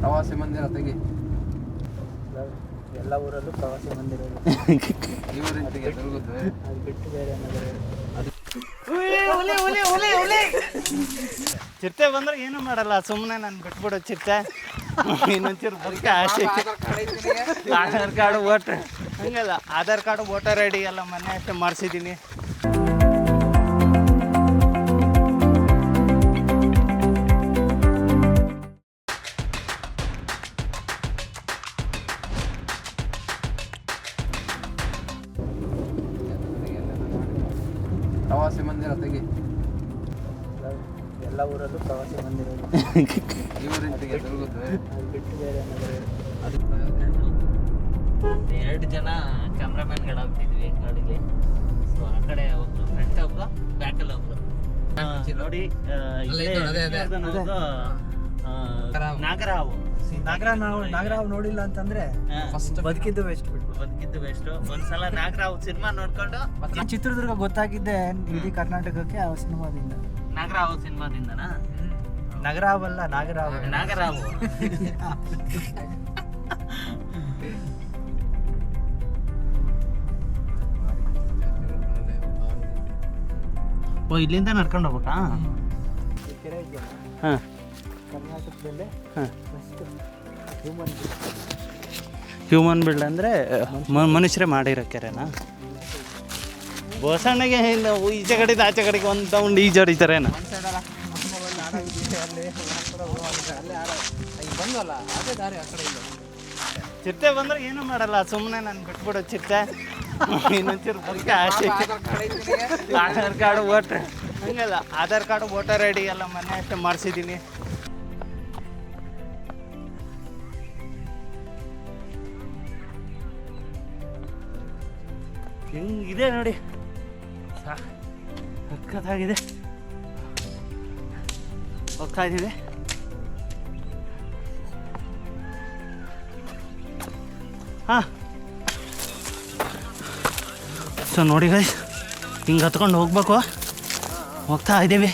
ಪ್ರವಾಸಿ ಮಂದಿರ ತೆಗಿ. ಎಲ್ಲ ಊರಲ್ಲೂ ಪ್ರವಾಸಿ ಮಂದಿರ ಇವರಿಂದ ತೆಗಿ ತಿರುಗುದು. ಅದು ಬಿಟ್ಟು ಬೇರೆ ಏನಾದರೂ ಚಿರತೆ ಬಂದ್ರೆ ಏನು ಮಾಡಲ್ಲ, ಸುಮ್ಮನೆ ನಾನು ಬಿಟ್ಬಿಡೋ ಚಿರತೆ. ಇನ್ನೊಂಚೂರು ಬದುಕ ಆಸೆ. ಆಧಾರ್ ಕಾರ್ಡು ವೋಟರ್ ಹಂಗಲ್ಲ, Aadhaar card voter I D ಎಲ್ಲ ಮೊನ್ನೆ ಅಷ್ಟೇ ಮಾಡಿಸಿದ್ದೀನಿ. ಪ್ರವಾಸಿ ಮಂದಿರ ತೆಗಿ. ಎಲ್ಲ ಊರಲ್ಲೂ ಪ್ರವಾಸಿ ಮಂದಿರ ಇವರಿಂದ ತೆಗಿ ತಿರುಗುದು. ಅದು ಬಿಟ್ಟು ಬೇರೆ ಏನಾದರೂ 2 ಜನ ಕ್ಯಾಮ್ರಾಮನ್ಗಳಾಗ್ತಿದ್ವಿ ಗಾಡೀಲಿ. ಸೊ ಆ ಕಡೆ ಒಬ್ರು ಫ್ರಂಟ್ ಒಬ್ರು ಬ್ಯಾಕಲ್ಲಿ ಒಬ್ರು ನೋಡಿ. ನಾಗರಾವು ನಾಗರಾವ್ ನೋಡಿಲ್ಲ ಅಂತಂದ್ರೆ ಬದುಕಿದ್ದು ವೆಸ್ಟ್ ಒಂದ್ಸಲ ನಾಗರಾವ್ ಸಿನಿಮಾ ನೋಡ್ಕೊಂಡು ಚಿತ್ರದುರ್ಗ ಗೊತ್ತಾಗಿದ್ದೆ ಇಡೀ ಕರ್ನಾಟಕಕ್ಕೆ ಆ ಸಿನಿಮಾದಿಂದ. ನಾಗರಾವ್ ಸಿನಿಮಾದಿಂದನಾ? ನಗರಾವ್ ಅಲ್ಲ, ನಾಗರಾವ್. ಓ, ಇಲ್ಲಿಂದ ನಡ್ಕೊಂಡು ಹೋಗ್ಬೇಕಾ? ಈ ಕೆರೆ ಇದೆಯಲ್ಲ, ಹಾಂ, ಕರ್ನಾಟಕದಲ್ಲೇ ಹಾಂ. ಫಸ್ಟ್ ಹ್ಯೂಮನ್ ಬಿಲ್ಡ್ ಅಂದರೆ ಮನುಷ್ಯರೇ ಮಾಡಿರೋ ಕೆರೆನಾ? ಬೋಸಣ್ಣಗೆ ಈಚೆ ಕಡೆದು ಆಚೆ ಕಡೆಗೆ ಒಂದು ತಗೊಂಡು ಈಜಾಡಿತಾರೇನ? ಬಂದಲ್ಲ ಅದೇ ದಾರಿ ಆ ಕಡೆ ಇಲ್ಲ. ಚಿರತೆ ಬಂದ್ರೆ ಏನು ಮಾಡಲ್ಲ, ಸುಮ್ಮನೆ ನಾನು ಬಿಟ್ಬಿಡೋ ಚಿರತೆ. ಇನ್ನೊಂಚೂರು ಬದುಕ ಆಸೆ. ಆಧಾರ್ ಕಾರ್ಡು ವೋಟರ್ ಹಂಗಲ್ಲ, Aadhaar card voter I D ಎಲ್ಲ ಮೊನ್ನೆ ಅಷ್ಟೇ ಮಾಡಿಸಿದ್ದೀನಿ. ಹಿಂಗಿದೆ ನೋಡಿ, ಸಕ್ಕತ್ತಾಗಿದೆ. ಹೋಗ್ತಾ ಇದ್ದೀವಿ. ಹಾಂ, ಸೊ ನೋಡಿ ಗೈಸ್, ಹಿಂಗೆ ಹತ್ಕೊಂಡು ಹೋಗ್ಬೇಕು. ಹೋಗ್ತಾ ಇದ್ದೀವಿ,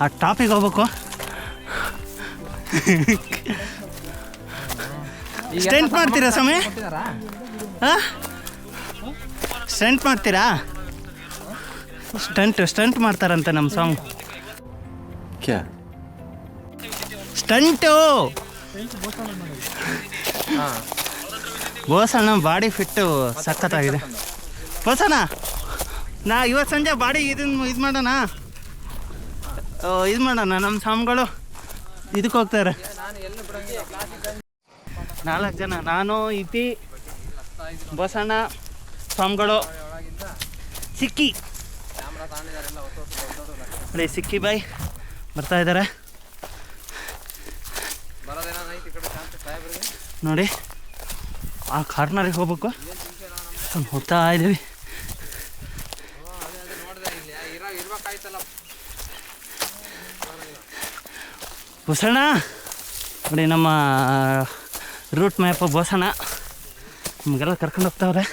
ಆ ಟಾಪಿಗೆ ಹೋಗ್ಬೇಕು. ಸ್ಟೆಂಟ್ ಮಾಡ್ತೀರಾ ಸಮಯ? ಹಾಂ, ಸ್ಟಂಟ್ ಮಾಡ್ತೀರಾ? ಸ್ಟಂಟ್ ಮಾಡ್ತಾರಂತೆ ನಮ್ಮ ಸಾಂಗ್. ಸ್ಟಂಟು ಬೋಸಣ್ಣ ಬಾಡಿ ಫಿಟ್ಟು ಸಖತ್ತಾಗಿದೆ. ಬೋಸಣ್ಣ, ಇವತ್ತು ಸಂಜೆ ಬಾಡಿ ಇದು ಮಾಡೋಣ, ನಮ್ಮ ಸಾಮ್ಗಳು ಇದಕ್ಕೆ ಹೋಗ್ತಾರೆ. 4 ಜನ, ನಾನು, ಇತಿ, ಬೋಸಣ್ಣ, ಸ್ವಾಮಿಗಳು, ಸಿಕ್ಕಿ ನೋಡಿ, ಸಿಕ್ಕಿ ಬಾಯ್ ಬರ್ತಾ ಇದ್ದಾರೆ ನೋಡಿ. ಆ ಕಾರ್ನರಿಗೆ ಹೋಗ್ಬೇಕು, ಹೋಗ್ತಾ ಇದ್ದೀವಿ. ಬೋಸಣ್ಣ ನೋಡಿ, ನಮ್ಮ ರೂಟ್ ಮ್ಯಾಪ್ ಬೋಸಣ್ಣ ನಮಗೆಲ್ಲ ಕರ್ಕೊಂಡು ಹೋಗ್ತಾವ್ರೆ.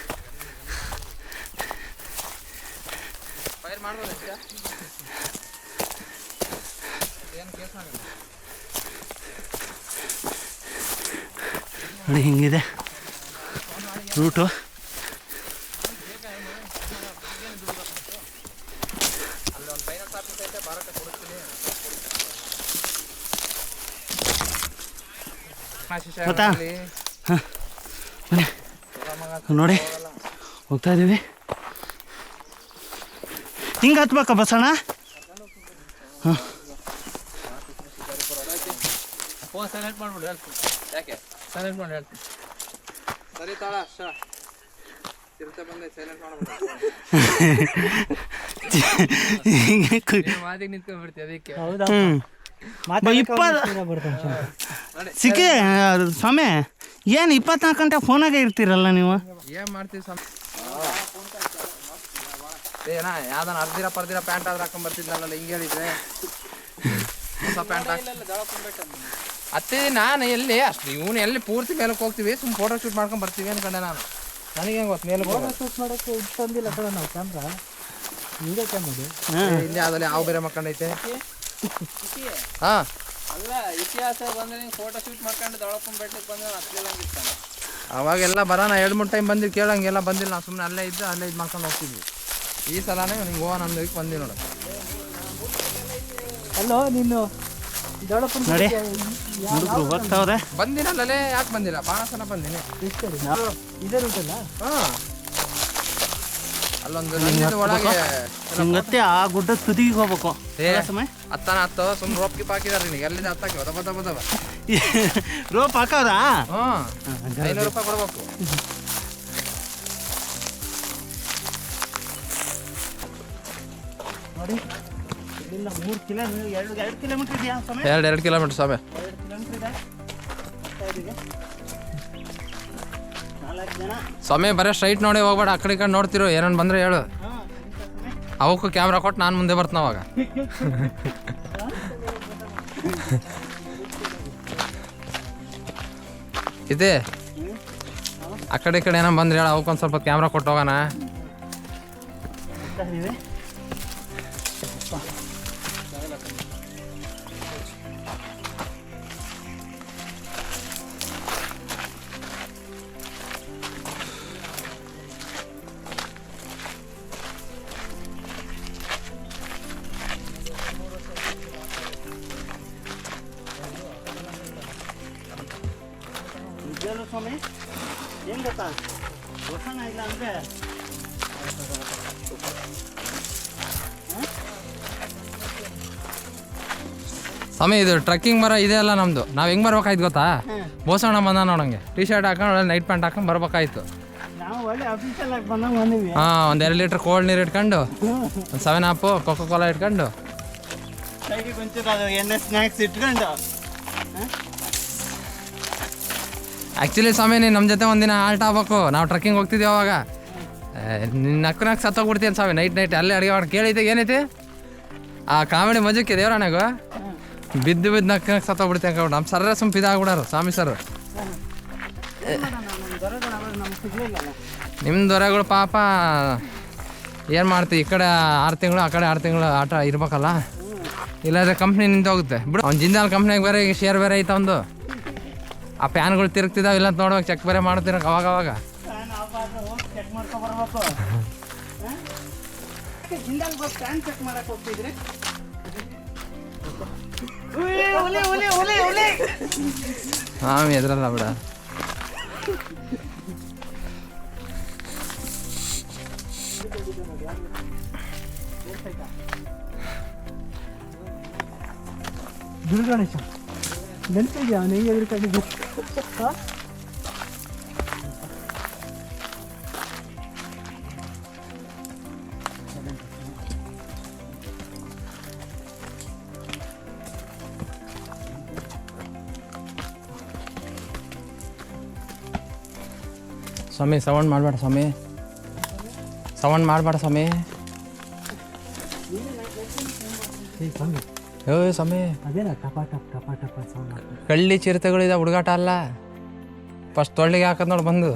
ನೋಡಿ ಹಿಂಗಿದೆ ರೂಟು. ಗೊತ್ತಾ? ಹಾಂ, ಬನ್ನಿ ನೋಡಿ, ಹೋಗ್ತಾ ಇದ್ದೀವಿ. ಹಿಂಗೆ ಹತ್ಬೇಕಾ ಬಸಣ್ಣ? ಹಾಂ, ಫೋನ್ ಸೈಲೆಂಟ್ ಮಾಡ್ಬಿಡು. ಹೇಳ್ತೀನಿ ಯಾಕೆ ಸೈಲೆಂಟ್ ಮಾಡಿ ಹೇಳ್ತೀನಿ. ಸರಿ ತಾಳ ಚಿರತೆ ಬಂದೆ ಸೈಲೆಂಟ್ ಮಾಡ್ಬಿಡು. ಮಾತಿಗೆ ನಿಂತ್ಕೊಂಡ್ಬಿಡ್ತೀವಿ ಅದಕ್ಕೆ. ಹೌದಾ? ಸಿಕ್ಕಿ ಸ್ವಾಮಿ, ಏನು 24 ಗಂಟೆ ಫೋನಾಗೆ ಇರ್ತೀರಲ್ಲ ನೀವು? ಏನು ಮಾಡ್ತೀವಿ ಸ್ವಾಮಿ? ಏನ ಯಾವ್ದಾನ ಅರ್ದಿರ ಪರ್ದಿರ ಪ್ಯಾಂಟ್ ಆದ್ರೆ ಹಾಕೊಂಡ್ ಬರ್ತಿದ್ನಲ್ಲ, ಹಿಂಗೆ ಹೇಳಿದ್ರೆ ಹೊಸ ಪ್ಯಾಂಟ್ ಅತ್ತೆ. ನಾನು ಎಲ್ಲಿ ಅಷ್ಟು ಇವನು ಎಲ್ಲಿ ಪೂರ್ತಿ ಮೇಲಕ್ಕೆ ಹೋಗ್ತೀವಿ, ಸುಮ್ಮನೆ ಫೋಟೋ ಶೂಟ್ ಮಾಡ್ಕೊಂಡು ಬರ್ತೀವಿ ಅನ್ಕೊಂಡೆ ನಾನು. ನನಗೆ ಹೆಂಗೆ ಗೊತ್ತು ಮೇಲೆ ಫೋಟೋ ಶೂಟ್ ಮಾಡೋಕ್ಕೆ ತಂದಿಲ್ಲ ಕಡೆ ನಾವು ಕ್ಯಾಮ್ರಾ. ಹಿಂಗೆ ಕ್ಯಾಮ್ರಾ ಇಲ್ಲಿ ಯಾವ್ದಲ್ಲಿ ಯಾವ ಬೇರೆ ಮಕ್ಕಂಡೈತೆ. ಹಾಂ ಅಲ್ಲ ಇತಿಹಾಸ ಬಂದ್ರೆ ಫೋಟೋ ಶೂಟ್ ಮಾಡ್ಕೊಂಡು ದೊಳಪ್ಪನ ಬೆಟ್ಟಕ್ಕೆ ಬಂದ್ರೆ ಹತ್ಲಿಲ್ಲಂಗಿರ್ತಾನೆ. ಅವಾಗೆಲ್ಲ ಬರೋಣ 2-3 ಟೈಮ್ ಬಂದಿದ್ದು ಕೇಳಂಗೆಲ್ಲ ಬಂದಿಲ್ಲ. ನಾವು ಸುಮ್ಮನೆ ಅಲ್ಲೇ ಇದ್ದು ಅಲ್ಲೇ ಇದು ಮಾಡ್ಕೊಂಡು ಹೋಗ್ತಿದ್ವಿ. ಈ ಸಲನೇ ನಿಂಗೆ ಗೋವಾ ನಮ್ದು ವೀಕ್ ಬಂದಿ ನೋಡು. ಅಲ್ಲೋ ನೀನು ದೊಡ್ಡಪ್ಪನ ನೋಡಿ ಹುಡುಗರು ಹೋಗ್ತಾವ್ರೆ. ಬಂದಿನಲ್ಲೇ ಯಾಕೆ ಬಂದಿಲ್ಲ? ಭಾಳ ಸಲ ಬಂದೀನಿ. ಇದೇ ರೂಟಲ್ಲ? ಹಾಂ, ಅಲ್ಲೊಂದು ನಂದಿದ ಒಳಗೆ ಮತ್ತೆ ಆ ಗುಡ್ಡದ ತುದಿಗೆ ಹೋಗ್ಬೇಕು. ಹತ್ತನ ಹತ್ತು ಸುಮ್ಮನೆ ರೋಪ್ ಗಿಪ್ ಹಾಕಿದಾರೆ ನಿನಗೆ. ಎಲ್ಲಿಂದ ಹತ್ತಾಕಿ ಬದಬದಬದವ ರೋಪ್ ಹಾಕವ್ರಾ? ಹಾಂ, 500 ರೂಪಾಯಿ ಕೊಡ್ಬೇಕು. ನೋಡಿ ಇಲ್ಲಿಂದ 3 ಕಿಲೋಮೀಟರ್ 2 ಕಿಲೋಮೀಟರ್ ಇದೆಯಾ ಸಮಯ? 2 ಕಿಲೋಮೀಟರ್ ಸಮಯ. 2 ಕಿಲೋಮೀಟರ್ ಇದೆ. 4 ಜನ. ಸಮಯ ಬರೀ ಸ್ಟ್ರೈಟ್ ನೋಡಿ ಹೋಗ್ಬೇಡ, ಆ ಕಡೆ ಈ ಕಡೆ ನೋಡ್ತಿರು. ಏನನ್ ಬಂದ್ರೆ ಹೇಳು. ಅವಕ್ಕೂ ಕ್ಯಾಮ್ರಾ ಕೊಟ್ಟು ನಾನು ಮುಂದೆ ಬರ್ತೀನಿ ಅವಾಗ. ಇದೆ ಆ ಕಡೆ ಈ ಕಡೆ ಏನೋ ಬಂದ್ರೆ ಹೇಳು, ಅವಕ್ಕೊಂದು ಸ್ವಲ್ಪ ಕ್ಯಾಮ್ರಾ ಕೊಟ್ಟು ಹೋಗೋಣ. ಸ್ವಾಮಿ ಏನು ಗೊತ್ತಾ, ಗೊತ್ತಾನ ಇಲ್ಲ ಅಂದರೆ ಸಮಯ ಇದು ಟ್ರೆಕ್ಕಿಂಗ್ ಬರೋ ಇದೆ ಅಲ್ಲ ನಮ್ಮದು. ನಾವು ಹೆಂಗೆ ಬರ್ಬೇಕಾಯ್ತು ಗೊತ್ತಾ? ಬೋಸಣ್ಣ ಬಂದ ನೋಡಂಗೆ ಟಿ ಶರ್ಟ್ ಹಾಕೊಂಡು ನೈಟ್ ಪ್ಯಾಂಟ್ ಹಾಕೊಂಡು ಬರ್ಬೇಕಾಯ್ತು. ನಾವು ಒಳ್ಳೆ ಅಫೀಷಿಯಲ್ ಆಗಿ ಬಂದಿವಿ. ಹಾಂ, ಒಂದು 2 ಲೀಟ್ರ್ ಕೋಲ್ಡ್ ನೀರು ಇಟ್ಕೊಂಡು, ಒಂದು 7 ಅಪ್ ಕೊಕೋ ಕೋಲಾ ಇಟ್ಕೊಂಡು, ಸೈಡಿಗೆ ಒಂಚೂರು ಅದು ಎಣ್ಣೆ ಸ್ನ್ಯಾಕ್ಸ್ ಇಟ್ಕೊಂಡು. ಆ್ಯಕ್ಚುಲಿ ಸಮಯ ನೀನು ನಮ್ಮ ಜೊತೆ ಒಂದಿನ ಆಲ್ಟ್ ಆಗ್ಬೇಕು. ನಾವು ಟ್ರೆಕ್ಕಿಂಗ್ ಹೋಗ್ತಿದ್ದೀವಿ ಅವಾಗ. ನಿನ್ನ ನಕ್ಕನಾಗ ಸತ್ತೋಗ್ಬಿಡ್ತೀನಿ ಸ್ವಾಮಿ. ನೈಟ್ ಅಲ್ಲೇ ಅಡುಗೆ ಮಾಡಿ ಕೇಳಿದ್ದೆ ಏನೈತಿ ಆ ಕಾಮಿಡಿ ಮಜಕ್ಕೆ ದೇವ್ರಾಣೆಗು ಬಿದ್ದು ನಕ್ಕನಾಗ ಸತ್ತೋಗ್ಬಿಡ್ತೀನಿ ಅನ್ಕೊಂಡು ನಮ್ಮ ಸರ್ರ ಸುಂಪು ಇದಾಗ್ಬಿಡಾರು ಸ್ವಾಮಿ ಸರ್. ನಿಮ್ಮ ದೊರೆಗಳು ಪಾಪ ಏನು ಮಾಡ್ತೀವಿ, ಈ ಕಡೆ 6 ತಿಂಗಳು ಆ ಕಡೆ 6 ತಿಂಗಳು ಆಟ ಇರ್ಬೇಕಲ್ಲ. ಇಲ್ಲಾಂದರೆ ಕಂಪ್ನಿ ನಿಂತು ಹೋಗುತ್ತೆ ಬಿಡು. ಅವ್ನು ಜಿಂದಾಲ್ ಕಂಪ್ನಿಯಾಗ ಬೇರೆ ಈಗ ಶೇರ್ ಬೇರೆ ಐತೆ ಒಂದು. ಆ ಪ್ಯಾನ್ಗಳು ತಿರುಗ್ತಿದ್ದಾವೆ ಇಲ್ಲ ಅಂತ ನೋಡ್ಬೇಕು, ಚೆಕ್ ಬೇರೆ ಮಾಡ್ತಿರಕ್ಕೆ ಅವಾಗ ಅವಾಗ. ಚೆಕ್ ಮಾಡ್ಕೊ ಬರ್ಬೇಕು. ಪ್ಯಾನ್ ಚೆಕ್ ಮಾಡಕ್ಕೆ ಹೋಗ್ತಿದ್ರಿ. ಹಾಂ, ಎದ್ರಲ್ಲ ಬಿಡ. ದುರ್ಗಣೇಶ ನೆನಪಿದ್ಯಾ ಅವನು ಹೆಂಗೆ ಎದುರ್ಕೊಂಡಿದ್ದು? ಸ್ವಾಮಿ ಸೌಂಡ್ ಮಾಡಬೇಡ ಸ್ವಾಮಿ, ಸೌಂಡ್ ಮಾಡಬೇಡ ಸ್ವಾಮಿ. ಏ ಸ್ವಾಮಿ, ಅದೇನಾ ಟಪ ಟಪ್ ಟಪ ಟಪ ಸೌಂಡ್? ಕಳ್ಳಿ ಚಿರತೆಗಳಿದ ಹುಡುಗಾಟ ಅಲ್ಲ. ಫಸ್ಟ್ ತೊಳ್ಳಿಗೆ ಹಾಕೋದು ನೋಡಿ ಬಂದು.